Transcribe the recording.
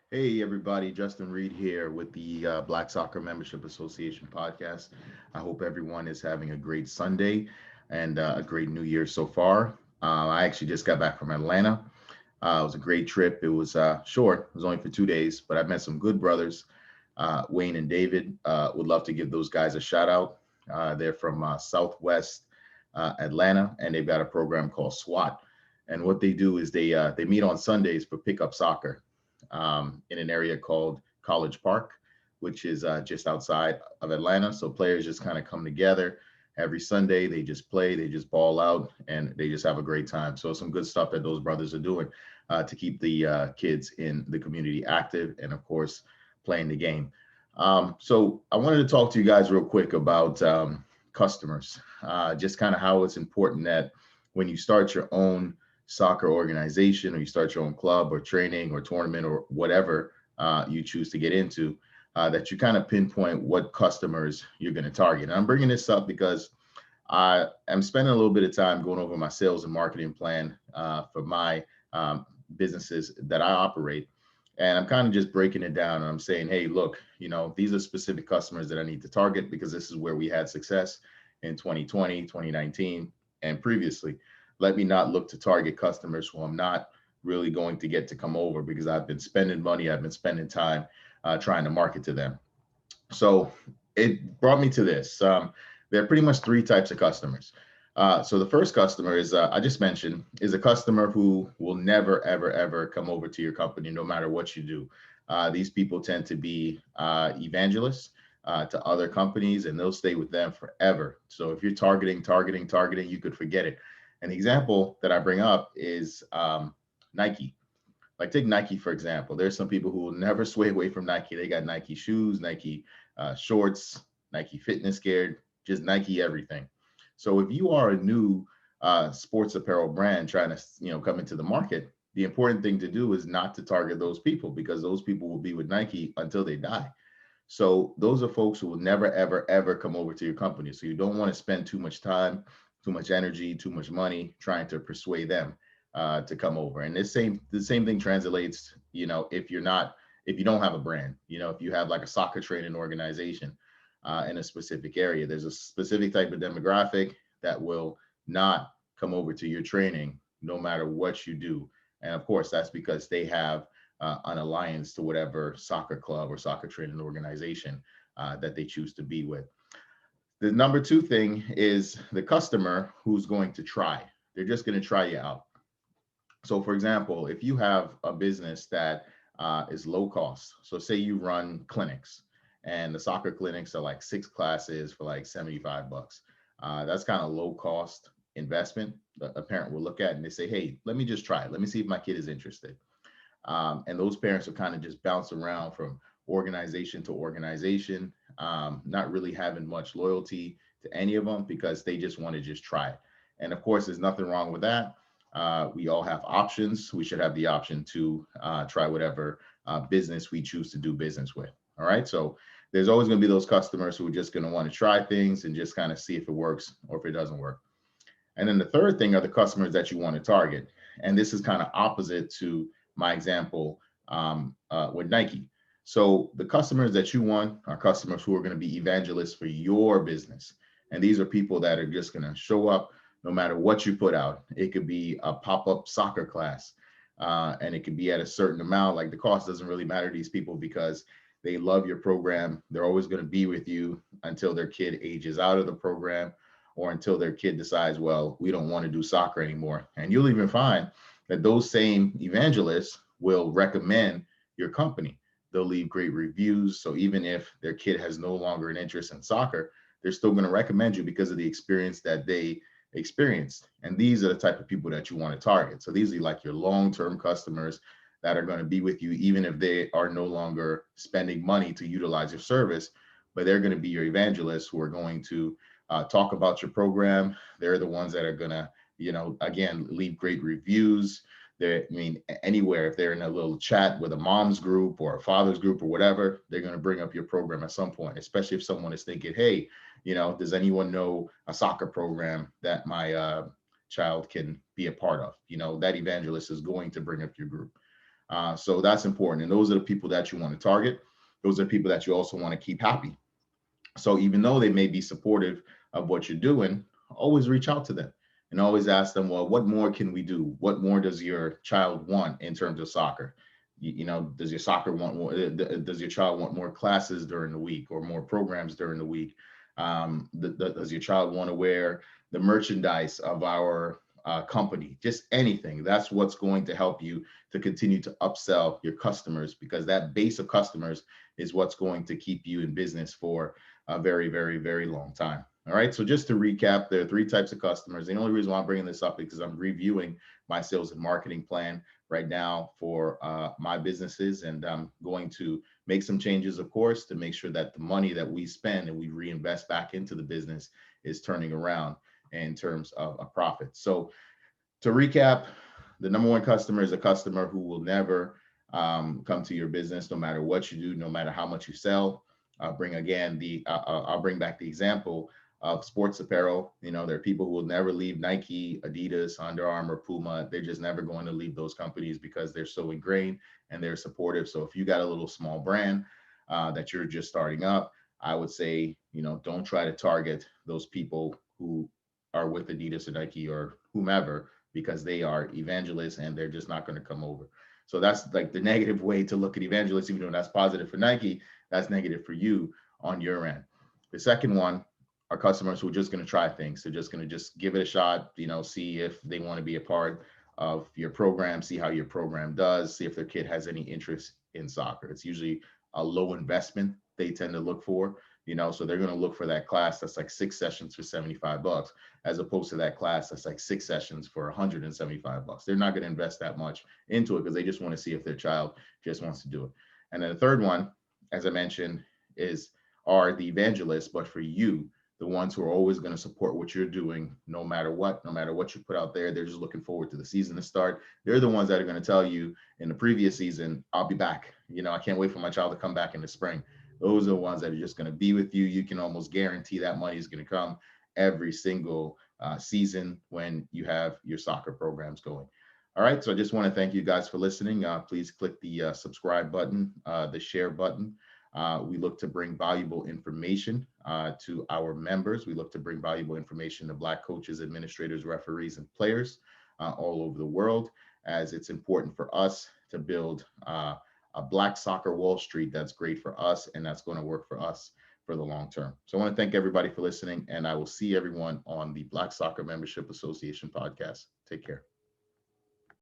Hey, everybody, Justin Reed here with the Black Soccer Membership Association podcast. I hope everyone is having a great Sunday and a great New Year so far. I actually just got back from Atlanta. It was a great trip. It was short, it was only for 2 days, but I met some good brothers, Wayne and David. Would love to give those guys a shout out. They're from Southwest Atlanta, and they've got a program called SWAT. And what they do is they meet on Sundays for pickup soccer in an area called College Park, which is just outside of Atlanta. So players just kind of come together every Sunday. They just play, they just ball out, and they just have a great time. So some good stuff that those brothers are doing to keep the kids in the community active, and of course playing the game. So I wanted to talk to you guys real quick about customers, just kind of how it's important that when you start your own soccer organization or you start your own club or training or tournament or whatever you choose to get into, that you kind of pinpoint what customers you're going to target. And I'm bringing this up because I am spending a little bit of time going over my sales and marketing plan for my businesses that I operate. And I'm kind of just breaking it down and I'm saying, hey, look, these are specific customers that I need to target because this is where we had success in 2020, 2019, and previously. Let me not look to target customers who I'm not really going to get to come over because I've been spending money, I've been spending time trying to market to them. So it brought me to this. There are pretty much three types of customers. So the first customer is I just mentioned is a customer who will never ever ever come over to your company no matter what you do. These people tend to be evangelists to other companies and they'll stay with them forever. So if you're targeting, you could forget it. An example that I bring up is Nike. Like take Nike for example. There's some people who will never sway away from Nike. They got Nike shoes, Nike shorts, Nike fitness gear, just Nike everything. So if you are a new sports apparel brand trying to come into the market, the important thing to do is not to target those people because those people will be with Nike until they die. So those are folks who will never, ever, ever come over to your company. So you don't want to spend too much time, too much energy, too much money trying to persuade them to come over. And the same thing translates, if you don't have a brand, if you have like a soccer training organization in a specific area, there's a specific type of demographic that will not come over to your training no matter what you do. And of course, that's because they have an alliance to whatever soccer club or soccer training organization that they choose to be with. The number two thing is the customer who's going to try. They're just going to try you out. So, for example, if you have a business that is low cost, so say you run clinics and the soccer clinics are like 6 classes for like 75 bucks. That's kind of low cost investment that a parent will look at and they say, hey, let me just try it. Let me see if my kid is interested. And those parents will kind of just bounce around from organization to organization, not really having much loyalty to any of them because they just want to just try it. And of course, there's nothing wrong with that. We all have options. We should have the option to try whatever business we choose to do business with. All right. So there's always going to be those customers who are just going to want to try things and just kind of see if it works or if it doesn't work. And then the third thing are the customers that you want to target. And this is kind of opposite to my example with Nike. So the customers that you want are customers who are going to be evangelists for your business. And these are people that are just going to show up no matter what you put out. It could be a pop-up soccer class, and it could be at a certain amount. Like the cost doesn't really matter to these people because they love your program. They're always going to be with you until their kid ages out of the program or until their kid decides, well, we don't want to do soccer anymore. And you'll even find that those same evangelists will recommend your company. They'll leave great reviews. So even if their kid has no longer an interest in soccer, they're still going to recommend you because of the experience that they experienced. And these are the type of people that you want to target. So these are like your long-term customers that are going to be with you, even if they are no longer spending money to utilize your service, but they're going to be your evangelists who are going to talk about your program. They're the ones that are going to, again, leave great reviews. Anywhere, if they're in a little chat with a mom's group or a father's group or whatever, they're going to bring up your program at some point, especially if someone is thinking, hey, does anyone know a soccer program that my child can be a part of? That evangelist is going to bring up your group. So that's important. And those are the people that you want to target. Those are people that you also want to keep happy. So even though they may be supportive of what you're doing, always reach out to them and always ask them, well, what more can we do? What more does your child want in terms of soccer? Does your soccer want more? Does your child want more classes during the week or more programs during the week? Does your child want to wear the merchandise of our company? Just anything. That's what's going to help you to continue to upsell your customers, because that base of customers is what's going to keep you in business for a very, very, very long time. All right. So just to recap, there are three types of customers. The only reason why I'm bringing this up is because I'm reviewing my sales and marketing plan right now for my businesses, and I'm going to make some changes, of course, to make sure that the money that we spend and we reinvest back into the business is turning around in terms of a profit. So to recap, the number one customer is a customer who will never come to your business, no matter what you do, no matter how much you sell. I'll bring back the example of sports apparel. There are people who will never leave Nike, Adidas, Under Armour, Puma. They're just never going to leave those companies because they're so ingrained and they're supportive. So if you got a little small brand that you're just starting up, I would say, don't try to target those people who are with Adidas or Nike or whomever, because they are evangelists and they're just not going to come over. So that's like the negative way to look at evangelists. Even though that's positive for Nike, that's negative for you on your end. The second one are customers who are just going to try things. They're just going to just give it a shot, see if they want to be a part of your program, see how your program does, see if their kid has any interest in soccer. It's usually a low investment they tend to look for, so they're going to look for that class that's like 6 sessions for $75, as opposed to that class that's like 6 sessions for $175. They're not going to invest that much into it because they just want to see if their child just wants to do it. And then the third one, as I mentioned, are the evangelists, but for you, the ones who are always going to support what you're doing, no matter what you put out there. They're just looking forward to the season to start. They're the ones that are going to tell you in the previous season, I'll be back. I can't wait for my child to come back in the spring. Those are the ones that are just going to be with you. You can almost guarantee that money is going to come every single season when you have your soccer programs going. All right. So I just want to thank you guys for listening. Please click the subscribe button, the share button. We look to bring valuable information to our members. We look to bring valuable information to Black coaches, administrators, referees, and players all over the world, as it's important for us to build a Black soccer Wall Street that's great for us and that's going to work for us for the long term. So I want to thank everybody for listening, and I will see everyone on the Black Soccer Membership Association podcast. Take care.